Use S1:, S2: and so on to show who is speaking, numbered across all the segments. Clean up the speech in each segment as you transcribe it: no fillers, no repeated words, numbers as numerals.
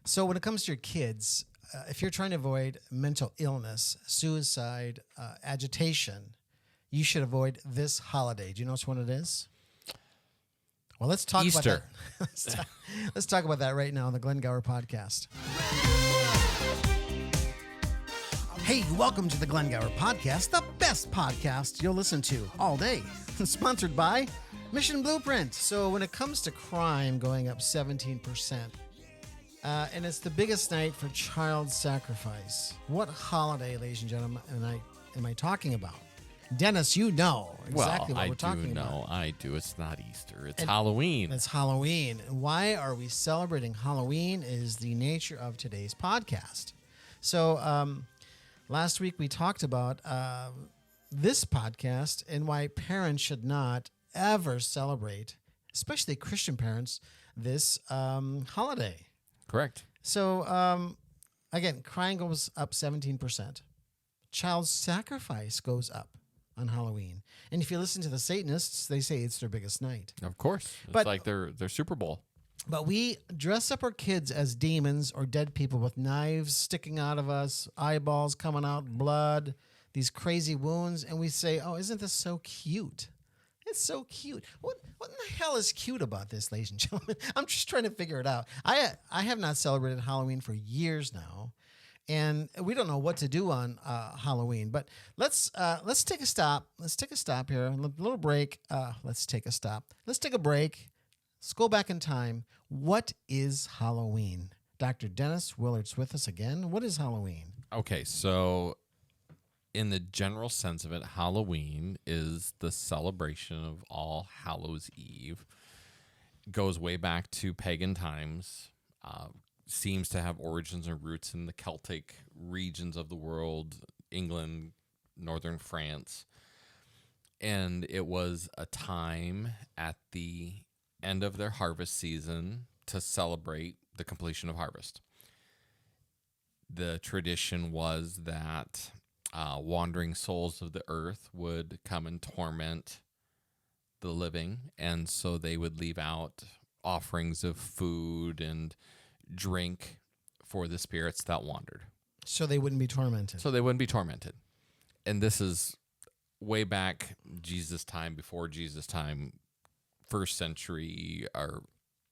S1: So when it comes to your kids, if you're trying to avoid mental illness, suicide, agitation, you should avoid this holiday. Do you know which one it is? Well, let's talk
S2: Easter.
S1: about that. Let's talk about that right now on the Glen Gower podcast. Hey, welcome to the Glen Gower podcast, the best podcast you'll listen to all day. Sponsored by Mission Blueprint. So when it comes to crime going up 17%, and it's the biggest night for child sacrifice, what holiday, ladies and gentlemen, am I talking about? Dennis, you know exactly what we're talking about.
S2: I do. It's not Easter. It's Halloween.
S1: It's Halloween. Why are we celebrating Halloween is the nature of today's podcast. So last week we talked about this podcast and why parents should not ever celebrate, especially Christian parents, this holiday.
S2: Correct.
S1: So, again, crime goes up 17%. Child sacrifice goes up on Halloween. And if you listen to the Satanists, they say it's their biggest night.
S2: Of course. It's like their Super Bowl.
S1: But we dress up our kids as demons or dead people with knives sticking out of us, eyeballs coming out, blood, these crazy wounds. And we say, oh, isn't this so cute? It's so cute. What in the hell is cute about this, ladies and gentlemen? I'm just trying to figure it out. I have not celebrated Halloween for years now, and we don't know what to do on Halloween. But let's take a stop. Let's take a stop here. A little break. Let's take a stop. Let's take a break. Let's go back in time. What is Halloween? Dr. Dennis Willard's with us again. What is Halloween?
S2: Okay, so in the general sense of it, Halloween is the celebration of All Hallows Eve. Goes way back to pagan times. Seems to have origins and roots in the Celtic regions of the world, England, northern France. And it was a time at the end of their harvest season to celebrate the completion of harvest. The tradition was that wandering souls of the earth would come and torment the living, and so they would leave out offerings of food and drink for the spirits that wandered.
S1: So they wouldn't be tormented. And this is way back Jesus' time, before Jesus' time, first century or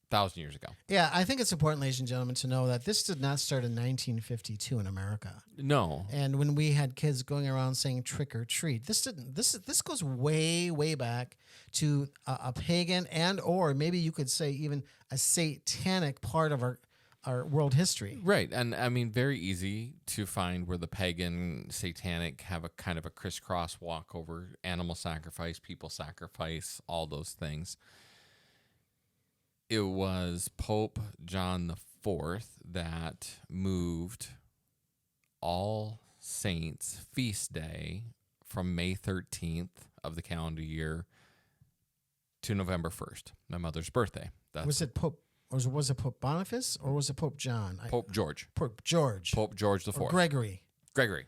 S1: 1,000 years ago. Yeah, I think it's important, ladies and gentlemen, to know that this did not start in 1952 in America.
S2: No.
S1: And when we had kids going around saying trick or treat, this goes way back to a pagan and or maybe you could say even a satanic part of our world history.
S2: Right. And I mean, very easy to find where the pagan satanic have a kind of a crisscross walk over animal sacrifice, people sacrifice, all those things. It was Pope John IV that moved All Saints Feast Day from May 13th of the calendar year to November 1st, my mother's birthday.
S1: Was it Pope Boniface or was it Pope John?
S2: Pope George.
S1: Pope George.
S2: Pope George IV.
S1: Or Gregory.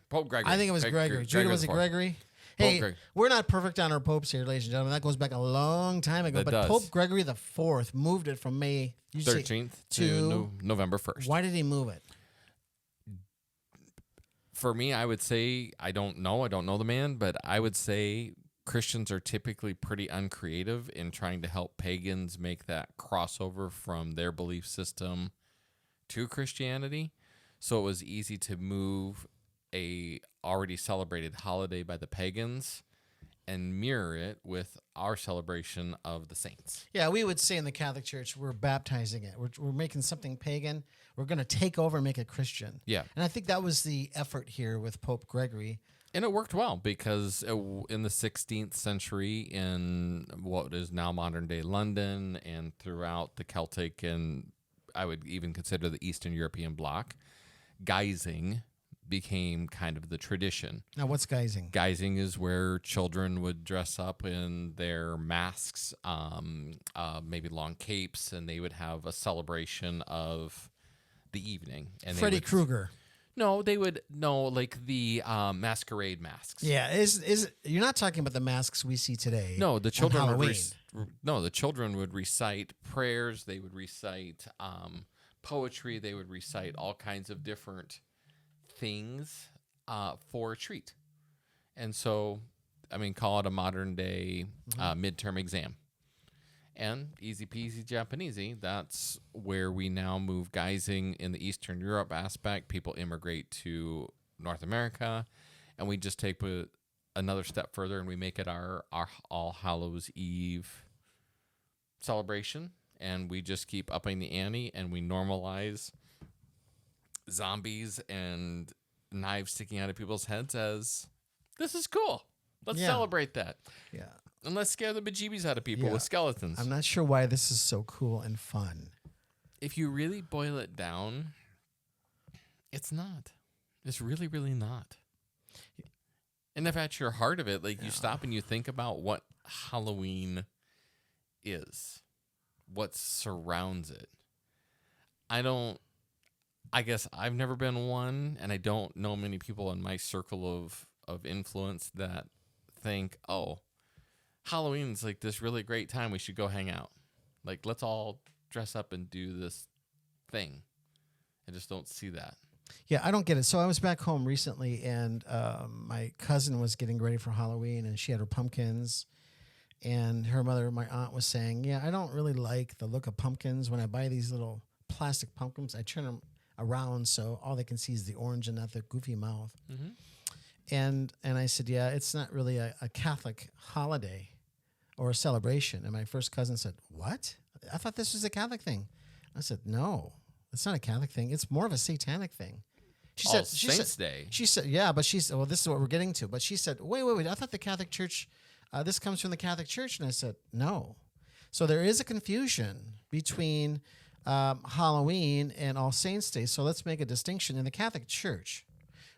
S2: Pope Gregory.
S1: I think it was Gregory. Judah, was it Gregory? Hey, we're not perfect on our popes here, ladies and gentlemen. That goes back a long time ago. But Pope Gregory IV moved it from May
S2: 13th to November 1st.
S1: Why did he move it?
S2: For me, I would say, I don't know the man, but I would say Christians are typically pretty uncreative in trying to help pagans make that crossover from their belief system to Christianity. So it was easy to move a already celebrated holiday by the pagans and mirror it with our celebration of the saints.
S1: Yeah, we would say in the Catholic Church, we're baptizing it. We're making something pagan. We're going to take over and make it Christian.
S2: Yeah.
S1: And I think that was the effort here with Pope Gregory.
S2: And it worked well because in the 16th century in what is now modern-day London and throughout the Celtic and I would even consider the Eastern European bloc, guising became kind of the tradition.
S1: Now, what's guising?
S2: Guising is where children would dress up in their masks, maybe long capes, and they would have a celebration of the evening. And
S1: Freddy Krueger.
S2: No, they would like the masquerade masks.
S1: Yeah, is you're not talking about the masks we see today?
S2: No, the children
S1: would
S2: the children would recite prayers. They would recite poetry. They would recite all kinds of different things for a treat. And so, I mean, call it a modern day midterm exam. And easy peasy Japanesey, that's where we now move guising in the Eastern Europe aspect. People immigrate to North America, and we just take another step further and we make it our All Hallows Eve celebration. And we just keep upping the ante, and we normalize zombies and knives sticking out of people's heads as this is cool. Let's celebrate that.
S1: Yeah.
S2: And let's scare the bejeebies out of people with skeletons.
S1: I'm not sure why this is so cool and fun.
S2: If you really boil it down, it's not. It's really, really not. And if at your heart of it, like you stop and you think about what Halloween is, what surrounds it. I guess I've never been one, and I don't know many people in my circle of influence that think, oh, Halloween's like this really great time. We should go hang out. Like, let's all dress up and do this thing. I just don't see that.
S1: Yeah, I don't get it. So I was back home recently, and my cousin was getting ready for Halloween, and she had her pumpkins. And her mother, my aunt, was saying, yeah, I don't really like the look of pumpkins. When I buy these little plastic pumpkins, I turn them around so all they can see is the orange and not the goofy mouth. Mm-hmm. And I said, yeah, it's not really a Catholic holiday or a celebration. And my first cousin said, what? I thought this was a Catholic thing. I said, no, it's not a Catholic thing. It's more of a satanic thing. She said,
S2: Saints Day.
S1: She said, yeah, but she said, well, this is what we're getting to. But she said, wait. I thought the Catholic Church, this comes from the Catholic Church. And I said, no. So there is a confusion between Halloween and All Saints Day. So let's make a distinction. In the Catholic Church,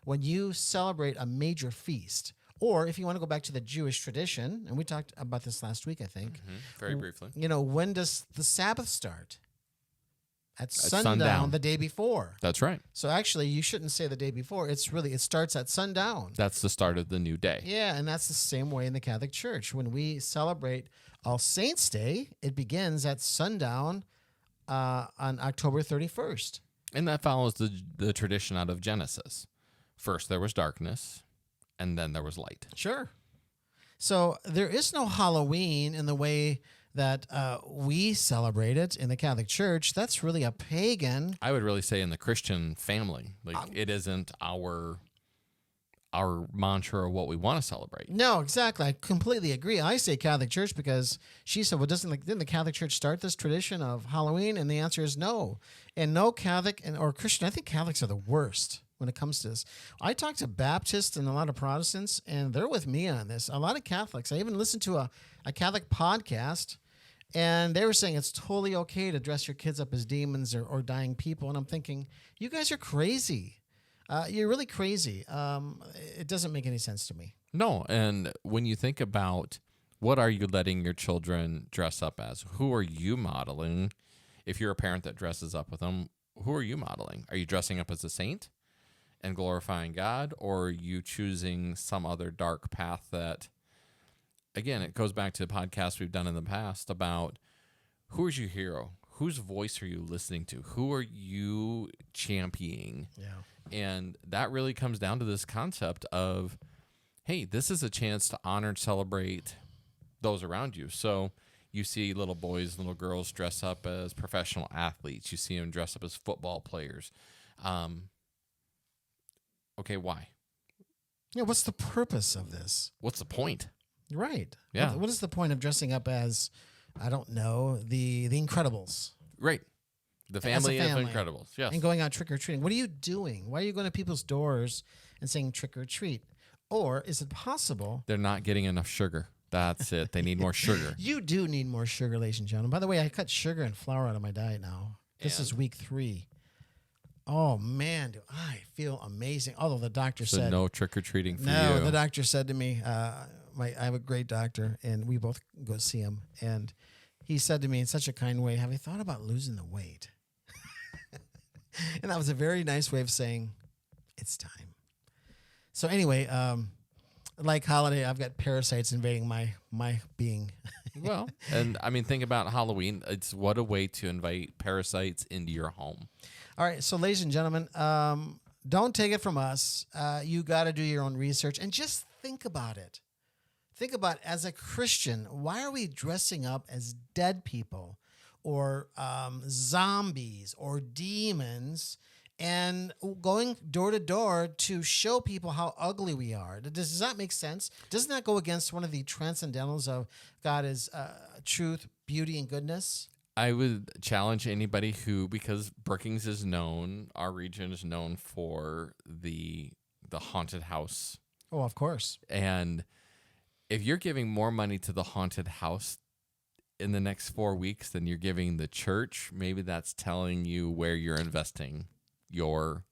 S1: when you celebrate a major feast, or if you want to go back to the Jewish tradition, and we talked about this last week, I think.
S2: Mm-hmm. Very briefly.
S1: You know, when does the Sabbath start? At sundown the day before.
S2: That's right.
S1: So actually, you shouldn't say the day before. It starts at sundown.
S2: That's the start of the new day.
S1: Yeah, and that's the same way in the Catholic Church. When we celebrate All Saints Day, it begins at sundown on October 31st.
S2: And that follows the tradition out of Genesis. First there was darkness, and then there was light.
S1: Sure. So there is no Halloween in the way that we celebrate it in the Catholic Church. That's really a pagan.
S2: I would really say in the Christian family. Like it isn't our mantra or what we want to celebrate.
S1: No, exactly. I completely agree. I say Catholic Church because she said, well, didn't the Catholic Church start this tradition of Halloween? And the answer is no. And no Catholic or Christian, I think Catholics are the worst when it comes to this. I talk to Baptists and a lot of Protestants, and they're with me on this. A lot of Catholics. I even listened to a Catholic podcast, and they were saying it's totally okay to dress your kids up as demons or dying people. And I'm thinking, you guys are crazy. You're really crazy. It doesn't make any sense to me.
S2: No, and when you think about what are you letting your children dress up as? Who are you modeling? If you're a parent that dresses up with them, who are you modeling? Are you dressing up as a saint and glorifying God, or are you choosing some other dark path that, again, it goes back to the podcast we've done in the past about who is your hero? Whose voice are you listening to? Who are you championing?
S1: Yeah.
S2: And that really comes down to this concept of, hey, this is a chance to honor and celebrate those around you. So you see little boys, little girls dress up as professional athletes. You see them dress up as football players. Okay, why?
S1: Yeah, what's the purpose of this?
S2: What's the point?
S1: Right.
S2: Yeah.
S1: What is the point of dressing up as, I don't know, the Incredibles?
S2: Right. The family of Incredibles, yes.
S1: And going out trick-or-treating. What are you doing? Why are you going to people's doors and saying trick-or-treat? Or is it possible...
S2: They're not getting enough sugar. That's it. They need more sugar.
S1: You do need more sugar, ladies and gentlemen. By the way, I cut sugar and flour out of my diet now. This is week 3. Oh, man, do I feel amazing. Although the doctor said...
S2: no trick-or-treating for you.
S1: No, the doctor said to me, I have a great doctor, and we both go see him. And he said to me in such a kind way, have you thought about losing the weight? And that was a very nice way of saying, it's time. So anyway, like Holiday, I've got parasites invading my being.
S2: Well, and I mean, think about Halloween. It's what a way to invite parasites into your home.
S1: All right, so ladies and gentlemen, don't take it from us. You got to do your own research and just think about it. Think about, as a Christian, why are we dressing up as dead people or zombies or demons and going door to door to show people how ugly we are? Does that make sense? Doesn't that go against one of the transcendentals of God is truth, beauty, and goodness?
S2: I would challenge anybody who, because Brookings is known, our region is known for the haunted house.
S1: Oh, of course.
S2: And if you're giving more money to the haunted house in the next 4 weeks than you're giving the church, maybe that's telling you where you're investing your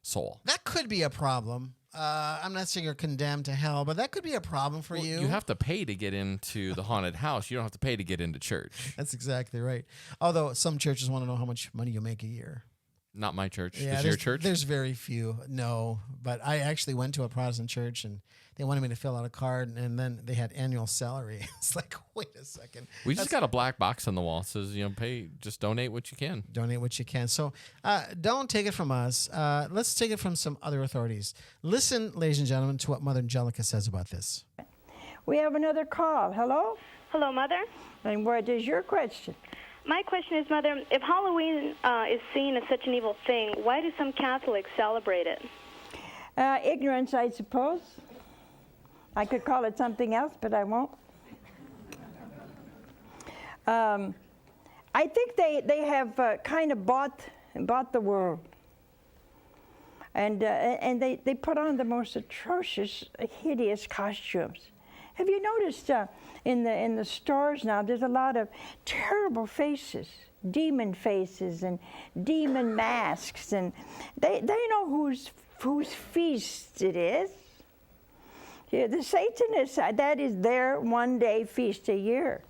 S2: soul.
S1: That could be a problem. I'm not saying you're condemned to hell, but that could be a problem for you.
S2: You have to pay to get into the haunted house. You don't have to pay to get into church.
S1: That's exactly right. Although some churches want to know how much money you make a year.
S2: Not my church.
S1: Yeah,
S2: Is your church?
S1: There's very few. No, but I actually went to a Protestant church and they wanted me to fill out a card, and then they had annual salary. It's like, wait a second.
S2: We just got a black box on the wall that says, pay, just donate what you can.
S1: Donate what you can. So don't take it from us. Let's take it from some other authorities. Listen, ladies and gentlemen, to what Mother Angelica says about this.
S3: We have another call. Hello?
S4: Hello, Mother.
S3: And what is your question?
S4: My question is, Mother, if Halloween is seen as such an evil thing, why do some Catholics celebrate it?
S3: Ignorance, I suppose. I could call it something else, but I won't. I think they have kind of bought the world. And they put on the most atrocious, hideous costumes. Have you noticed in the stores now, there's a lot of terrible faces, demon faces and demon masks, and they know whose feast it is. Yeah, the Satanists, that is their one-day feast a year.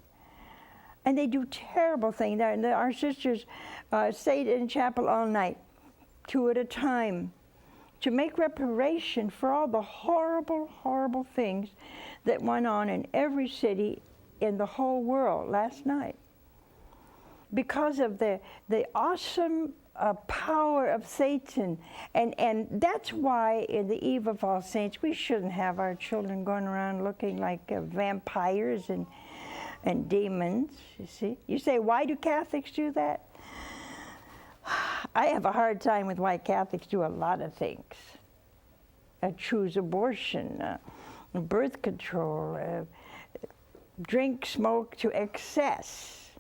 S3: And they do terrible things. Our sisters stayed in chapel all night, 2 at a time, to make reparation for all the horrible, horrible things that went on in every city in the whole world last night. Because of the awesome power of Satan. And that's why in the Eve of All Saints, we shouldn't have our children going around looking like vampires and demons, you see. You say, why do Catholics do that? I have a hard time with why Catholics do a lot of things. Choose abortion, birth control, drink, smoke to excess.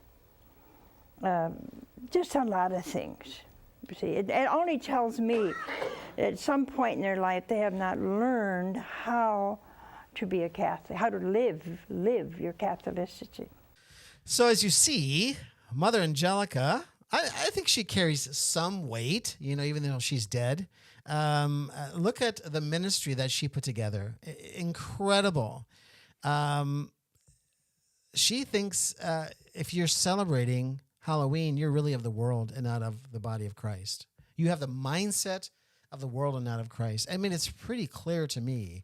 S3: Just a lot of things. See, it only tells me at some point in their life they have not learned how to be a Catholic, how to live your Catholicity.
S1: So as you see, Mother Angelica, I think she carries some weight, even though she's dead. Look at the ministry that she put together. Incredible. She thinks if you're celebrating Halloween, you're really of the world and not of the body of Christ. You have the mindset of the world and not of Christ. I mean, it's pretty clear to me.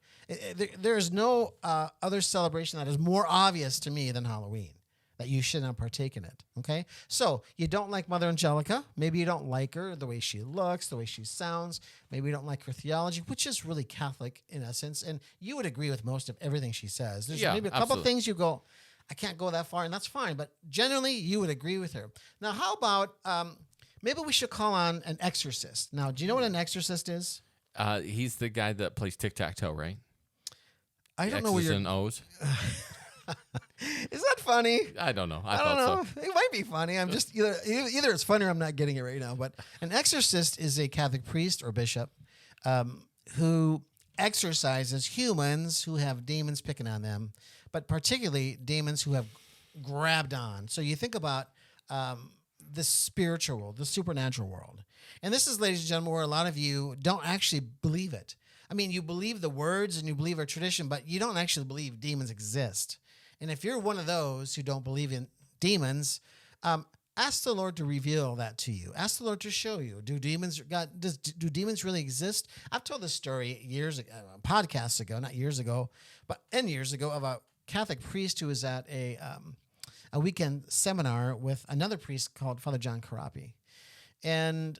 S1: There's no other celebration that is more obvious to me than Halloween, that you should not partake in it, okay? So you don't like Mother Angelica. Maybe you don't like her, the way she looks, the way she sounds. Maybe you don't like her theology, which is really Catholic in essence. And you would agree with most of everything she says. There's maybe a couple
S2: absolutely.
S1: things you go, I can't go that far, and that's fine. But generally, you would agree with her. Now, how about maybe we should call on an exorcist. Now, do you know what an exorcist is?
S2: He's the guy that plays tic-tac-toe, right?
S1: I don't know what
S2: X's
S1: you're...
S2: and O's.
S1: Is that funny?
S2: I don't know. I
S1: don't
S2: thought
S1: know.
S2: so.
S1: It might be funny. I'm just either it's funny or I'm not getting it right now. But an exorcist is a Catholic priest or bishop who exorcises humans who have demons picking on them, but particularly demons who have grabbed on. So you think about the spiritual world, the supernatural world. And this is, ladies and gentlemen, where a lot of you don't actually believe it. I mean, you believe the words and you believe our tradition, but you don't actually believe demons exist. And if you're one of those who don't believe in demons, ask the Lord to reveal that to you. Ask the Lord to show you. Do demons really exist? I've told this story years ago, podcasts ago, not years ago, but years ago, of a Catholic priest who was at a a weekend seminar with another priest called Father John Karapi. And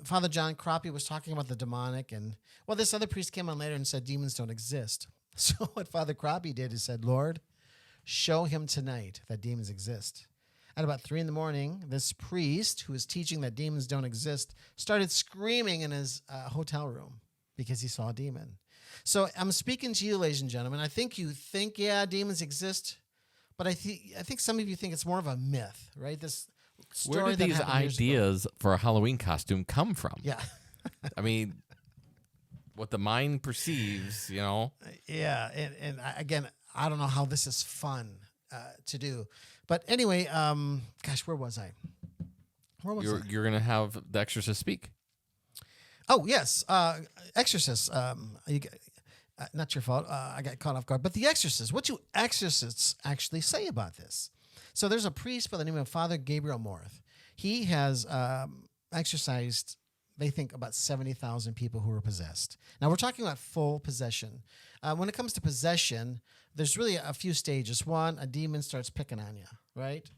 S1: Father John Karapi was talking about the demonic. And, well, this other priest came on later and said demons don't exist. So what Father Karapi did is said, Lord, show him tonight that demons exist. At about 3 a.m, this priest who was teaching that demons don't exist started screaming in his hotel room because he saw a demon. So I'm speaking to you, ladies and gentlemen. I think you think, yeah, demons exist, but I think some of you think it's more of a myth, right? This story
S2: Where did
S1: that
S2: these
S1: happened years ago.
S2: ideas for a Halloween costume come from?
S1: Yeah.
S2: I mean, what the mind perceives,
S1: Yeah, and again, I don't know how this is fun to do, but anyway, gosh, where was I?
S2: You're gonna have the exorcist speak.
S1: Oh yes, exorcist. Not your fault. I got caught off guard. But the exorcist. What do exorcists actually say about this? So there's a priest by the name of Father Gabriel Amorth. He has exorcised, they think, about 70,000 people who were possessed. Now, we're talking about full possession. When it comes to possession, there's really a few stages. One, a demon starts picking on you, right?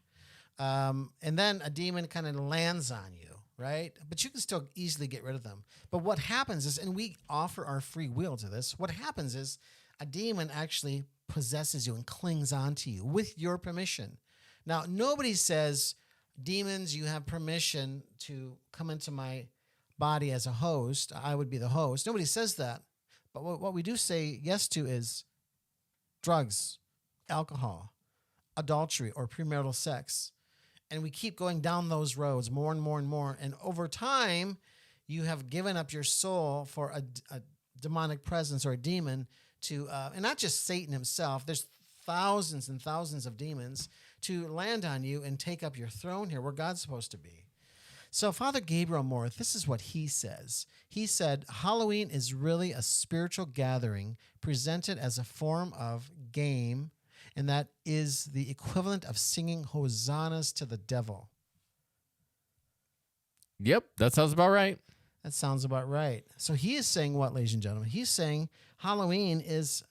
S1: And then a demon kind of lands on you, right? But you can still easily get rid of them. But what happens is, and we offer our free will to this, what happens is a demon actually possesses you and clings onto you with your permission. Now, nobody says, demons, you have permission to come into my body as a host. I would be the host. Nobody says that. But what we do say yes to is drugs, alcohol, adultery, or premarital sex. And we keep going down those roads more and more and more. And over time, you have given up your soul for a demonic presence or a demon to, and not just Satan himself, there's thousands and thousands of demons to land on you and take up your throne here where God's supposed to be. So Father Gabriel Amorth, this is what he says. He said, Halloween is really a spiritual gathering presented as a form of game, and that is the equivalent of singing hosannas to the devil.
S2: Yep, that sounds about right.
S1: That sounds about right. So he is saying what, ladies and gentlemen? He's saying Halloween is,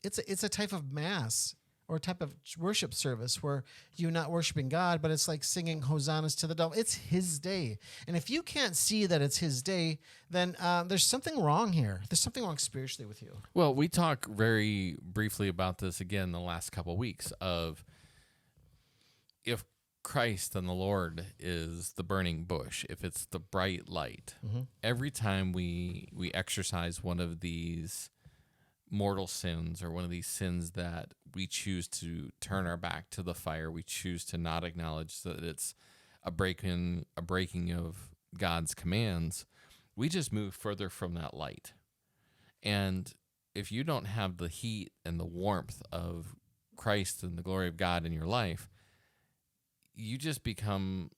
S1: it's a type of mass or a type of worship service where you're not worshiping God, but it's like singing hosannas to the devil. It's his day. And if you can't see that it's his day, then there's something wrong here. There's something wrong spiritually with you.
S2: Well, we talk very briefly about this again the last couple of weeks of if Christ and the Lord is the burning bush, if it's the bright light, every time we exercise one of these mortal sins or one of these sins that we choose to turn our back to the fire, we choose to not acknowledge that it's a breaking of God's commands, we just move further from that light. And if you don't have the heat and the warmth of Christ and the glory of God in your life, you just become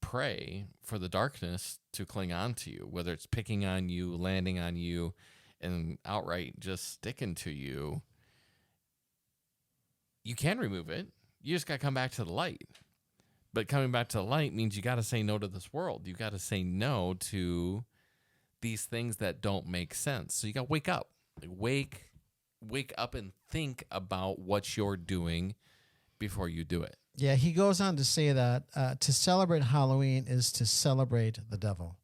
S2: prey for the darkness to cling on to you, whether it's picking on you, landing on you, and outright just sticking to you. You can remove it. You just got to come back to the light. But coming back to the light means you got to say no to this world. You got to say no to these things that don't make sense. So you got to wake up. Wake up and think about what you're doing before you do it.
S1: Yeah, he goes on to say that to celebrate Halloween is to celebrate the devil.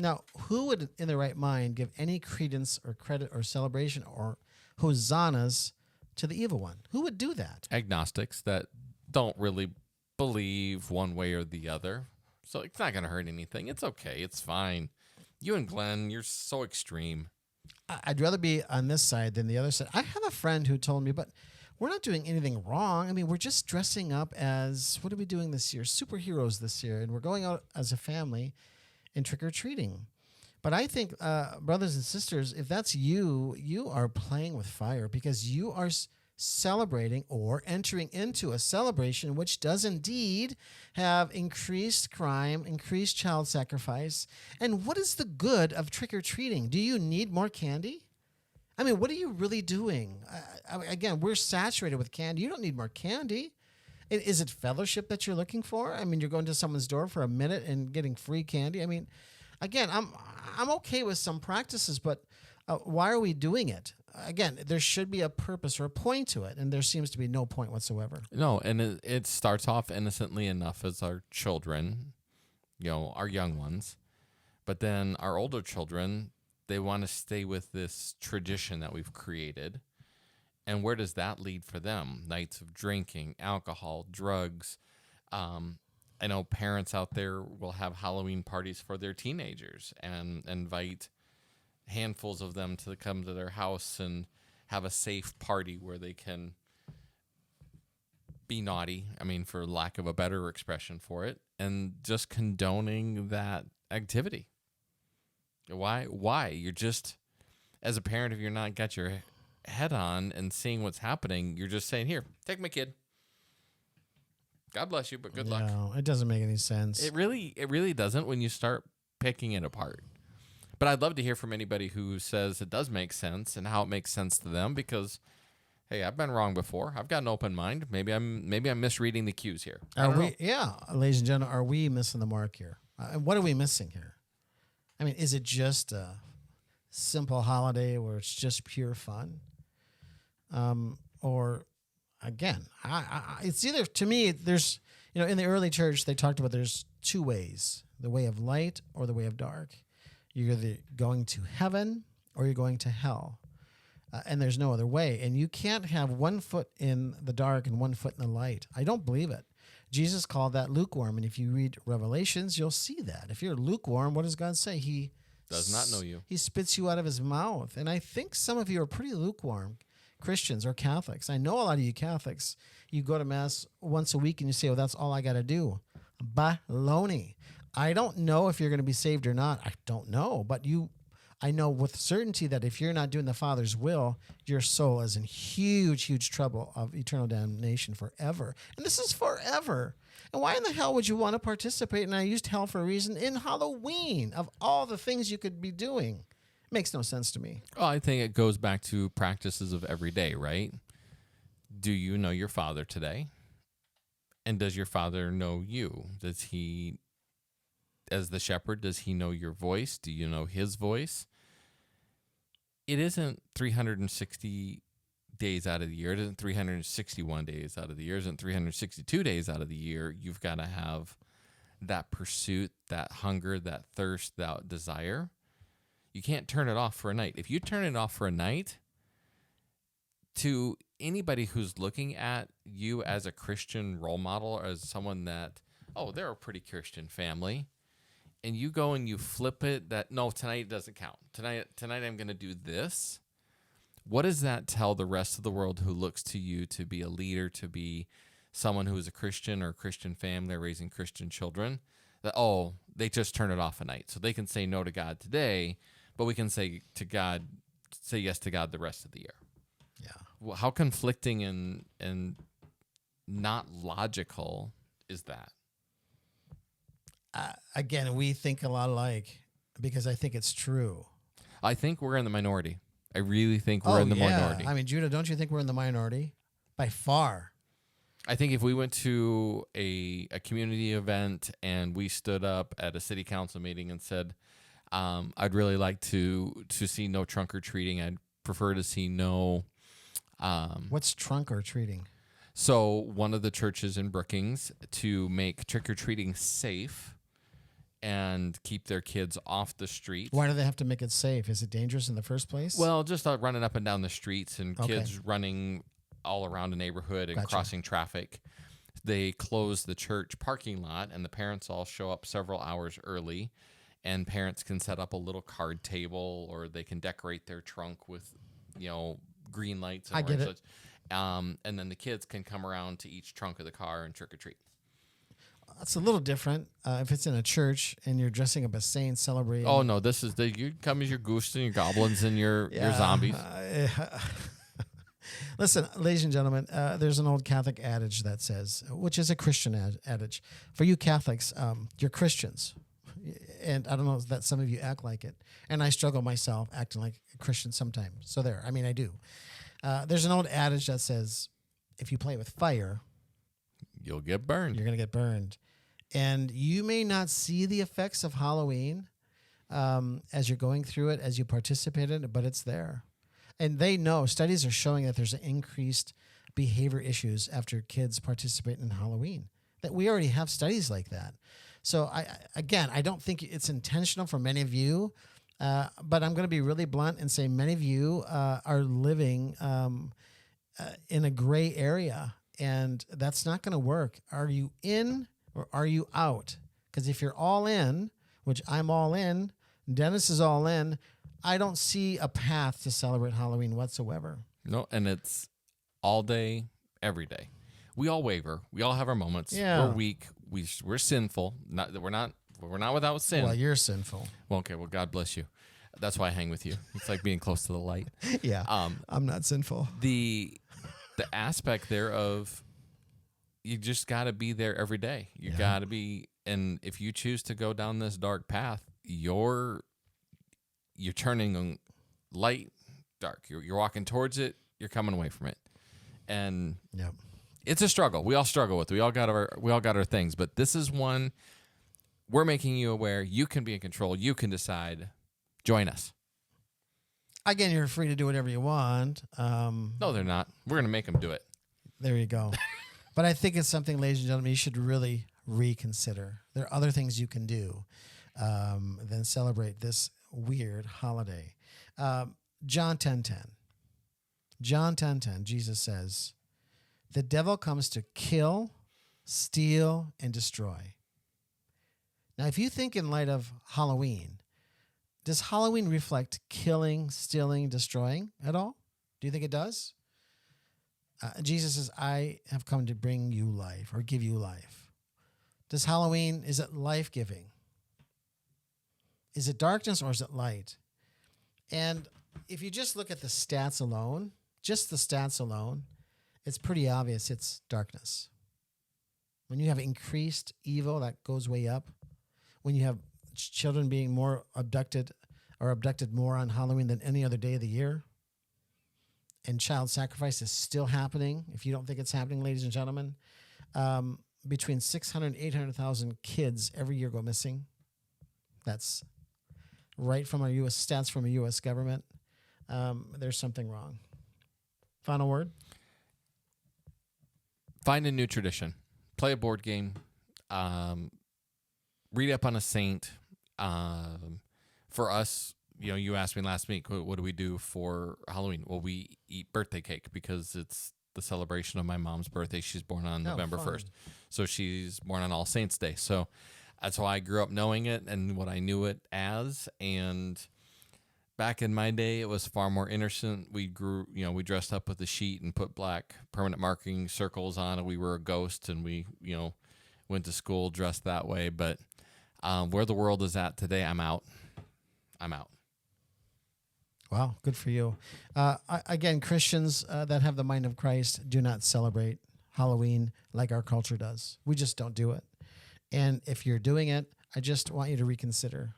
S1: Now, who would, in their right mind, give any credence or credit or celebration or hosannas to the evil one? Who would do that?
S2: Agnostics that don't really believe one way or the other. So it's not going to hurt anything. It's okay. It's fine. You and Glenn, you're so extreme.
S1: I'd rather be on this side than the other side. I have a friend who told me, but we're not doing anything wrong. I mean, we're just dressing up as, what are we doing this year? Superheroes this year. And we're going out as a family and trick-or-treating. But I think, brothers and sisters, if that's you, you are playing with fire because you are celebrating or entering into a celebration which does indeed have increased crime, increased child sacrifice. And what is the good of trick-or-treating? Do you need more candy? I mean, what are you really doing? Again, we're saturated with candy. You don't need more candy. Is it fellowship that you're looking for? I mean, you're going to someone's door for a minute and getting free candy. I mean, again, I'm okay with some practices, but why are we doing it? again, there should be a purpose or a point to it, and there seems to be no point whatsoever.
S2: No, and it starts off innocently enough as our children, our young ones. But then our older children, they want to stay with this tradition that we've created. And where does that lead for them? Nights of drinking, alcohol, drugs. I know parents out there will have Halloween parties for their teenagers and invite handfuls of them to come to their house and have a safe party where they can be naughty, for lack of a better expression for it, and just condoning that activity. Why? You're just, as a parent, if you're not got your head on and seeing what's happening, you're just saying, here, take my kid. God bless you, but good luck.
S1: No, it doesn't make any sense.
S2: It really doesn't when you start picking it apart. But I'd love to hear from anybody who says it does make sense and how it makes sense to them, because, hey, I've been wrong before. I've got an open mind. Maybe I'm misreading the cues here.
S1: Yeah, ladies and gentlemen, are we missing the mark here? And what are we missing here? Is it just a simple holiday where it's just pure fun? Or again, it's either, to me, there's, in the early church, they talked about there's two ways, the way of light or the way of dark. You're either going to heaven or you're going to hell. And there's no other way. And you can't have 1 foot in the dark and 1 foot in the light. I don't believe it. Jesus called that lukewarm. And if you read Revelations, you'll see that. If you're lukewarm, what does God say? He
S2: does not know you.
S1: He spits you out of his mouth. And I think some of you are pretty lukewarm Christians or Catholics. I know a lot of you Catholics, you go to Mass once a week and you say, well, that's all I got to do. Baloney. I don't know if you're going to be saved or not. I don't know. But I know with certainty that if you're not doing the Father's will, your soul is in huge, huge trouble of eternal damnation forever. And this is forever. And why in the hell would you want to participate, and I used hell for a reason, in Halloween, of all the things you could be doing? Makes no sense to me.
S2: Well, I think it goes back to practices of every day, right? Do you know your Father today? And does your Father know you? Does he, as the shepherd, does he know your voice? Do you know his voice? It isn't 360 days out of the year. It isn't 361 days out of the year. It isn't 362 days out of the year. You've got to have that pursuit, that hunger, that thirst, that desire. You can't turn it off for a night. If you turn it off for a night, to anybody who's looking at you as a Christian role model, or as someone that, they're a pretty Christian family, and you go and you flip it that, no, tonight doesn't count. Tonight I'm going to do this. What does that tell the rest of the world who looks to you to be a leader, to be someone who is a Christian or a Christian family raising Christian children? That, they just turn it off a night. So they can say no to God today, but we can say yes to God the rest of the year.
S1: Yeah.
S2: Well, how conflicting and not logical is that?
S1: Again, we think a lot alike because I think it's true.
S2: I think we're in the minority. I really think we're in the minority.
S1: Judah, don't you think we're in the minority? By far.
S2: I think if we went to a community event and we stood up at a city council meeting and said, I'd really like to see no trunk or treating. I'd prefer to see no.
S1: What's trunk or treating?
S2: So one of the churches in Brookings, to make trick or treating safe and keep their kids off the street.
S1: Why do they have to make it safe? Is it dangerous in the first place?
S2: Well, just running up and down the streets and kids running all around the neighborhood and crossing traffic. They close the church parking lot, and the parents all show up several hours early, and parents can set up a little card table, or they can decorate their trunk with, green lights. And
S1: I get it.
S2: And then the kids can come around to each trunk of the car and trick or treat.
S1: It's a little different if it's in a church and you're dressing up as saints celebrating.
S2: Oh no, this is you come as your ghosts and your goblins and your zombies.
S1: Listen, ladies and gentlemen, there's an old Catholic adage that says, which is a Christian adage. For you Catholics, you're Christians. And I don't know that some of you act like it. And I struggle myself acting like a Christian sometimes. So there, I do. There's an old adage that says, if you play with fire,
S2: you'll get burned.
S1: You're going to get burned. And you may not see the effects of Halloween as you're going through it, as you participate in it, but it's there. And they know, studies are showing that there's an increased behavior issues after kids participate in Halloween. That we already have studies like that. So I don't think it's intentional for many of you, but I'm going to be really blunt and say many of you are living in a gray area, and that's not going to work. Are you in or are you out? Because if you're all in, which I'm all in, Dennis is all in, I don't see a path to celebrate Halloween whatsoever.
S2: No, and it's all day, every day. We all waver. We all have our moments.
S1: Yeah.
S2: We're weak. We're sinful. We're not without sin.
S1: Well, you're sinful.
S2: Well, okay. Well, God bless you. That's why I hang with you. It's like being close to the light.
S1: Yeah. I'm not sinful.
S2: The aspect there of you just got to be there every day. You got to be, and if you choose to go down this dark path, you're turning light dark. You're walking towards it. You're coming away from it, and it's a struggle. We all struggle with it. We all got our things, but this is one we're making you aware. You can be in control. You can decide. Join us.
S1: Again, you're free to do whatever you want.
S2: No, they're not. We're going to make them do it.
S1: There you go. But I think it's something, ladies and gentlemen, you should really reconsider. There are other things you can do than celebrate this weird holiday. John 10:10. John 10:10, Jesus says, "The devil comes to kill, steal, and destroy." Now, if you think in light of Halloween, does Halloween reflect killing, stealing, destroying at all? Do you think it does? Jesus says, "I have come to bring you life or give you life." Does Halloween, is it life-giving? Is it darkness or is it light? And if you just look at the stats alone, just the stats alone, it's pretty obvious it's darkness. When you have increased evil, that goes way up. When you have children being more abducted more on Halloween than any other day of the year, and child sacrifice is still happening. If you don't think it's happening, ladies and gentlemen, between 600 and 800,000 kids every year go missing. That's right from our U.S. stats from the U.S. government. There's something wrong. Final word?
S2: Find a new tradition. Play a board game. Read up on a saint. For us, you asked me last week, what do we do for Halloween? Well, we eat birthday cake because it's the celebration of my mom's birthday. She's born on November 1st. So she's born on All Saints Day. So that's how I grew up knowing it and what I knew it as. And back in my day, it was far more innocent. We dressed up with a sheet and put black permanent marking circles on it. We were a ghost and we, went to school dressed that way. But where the world is at today, I'm out.
S1: Wow, good for you. Again, Christians that have the mind of Christ do not celebrate Halloween like our culture does. We just don't do it. And if you're doing it, I just want you to reconsider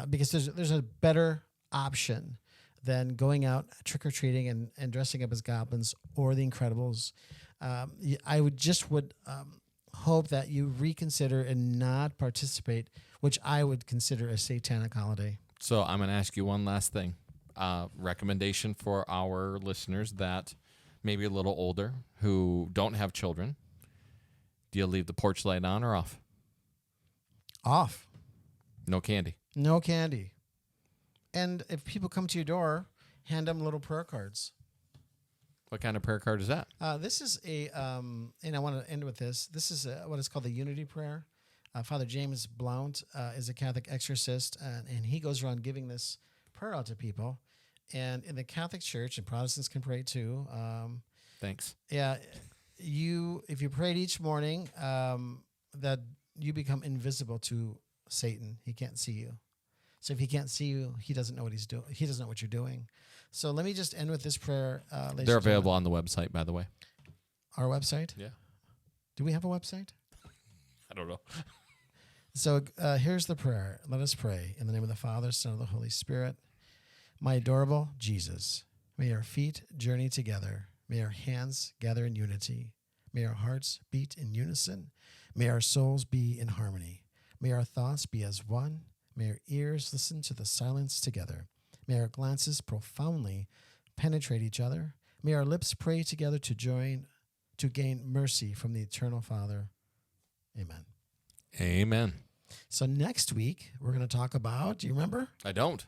S1: because there's a better option than going out trick-or-treating and dressing up as goblins or the Incredibles. I would hope that you reconsider and not participate, which I would consider a satanic holiday.
S2: So I'm going to ask you one last thing. Recommendation for our listeners that maybe a little older who don't have children. Do you leave the porch light on or off?
S1: Off.
S2: No candy.
S1: No candy. And if people come to your door, hand them little prayer cards.
S2: What kind of prayer card is that?
S1: This is and I want to end with this. This is what is called the Unity Prayer. Father James Blount is a Catholic exorcist, and he goes around giving this prayer out to people. And in the Catholic Church, and Protestants can pray too.
S2: Thanks.
S1: Yeah, if you prayed each morning, that you become invisible to Satan. He can't see you. So if he can't see you, he doesn't know what he's doing. He doesn't know what you're doing. So let me just end with this prayer.
S2: They're available on the website, by the way.
S1: Our website?
S2: Yeah.
S1: Do we have a website?
S2: I don't know.
S1: So here's the prayer. Let us pray. In the name of the Father, Son, and the Holy Spirit. My adorable Jesus, may our feet journey together. May our hands gather in unity. May our hearts beat in unison. May our souls be in harmony. May our thoughts be as one. May our ears listen to the silence together. May our glances profoundly penetrate each other. May our lips pray together to gain mercy from the eternal Father. Amen.
S2: Amen.
S1: So next week, we're going to talk about, do you remember?
S2: I don't.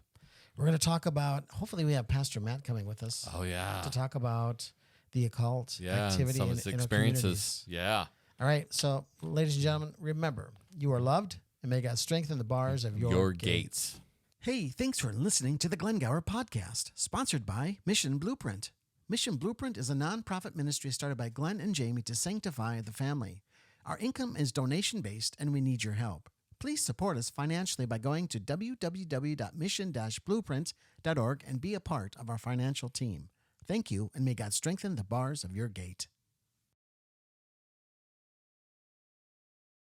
S1: We're going to talk about, hopefully we have Pastor Matt coming with us
S2: Oh, yeah.
S1: to talk about the occult
S2: Yeah, and
S1: activity
S2: some of
S1: in
S2: his
S1: our
S2: experiences.
S1: communities.
S2: Yeah.
S1: All right. So, ladies and gentlemen, remember, you are loved, and may God strengthen the bars of your
S2: gates.
S1: Hey, thanks for listening to the Glen Gower Podcast, sponsored by Mission Blueprint. Mission Blueprint is a nonprofit ministry started by Glenn and Jamie to sanctify the family. Our income is donation-based, and we need your help. Please support us financially by going to www.mission-blueprint.org and be a part of our financial team. Thank you, and may God strengthen the bars of your gate.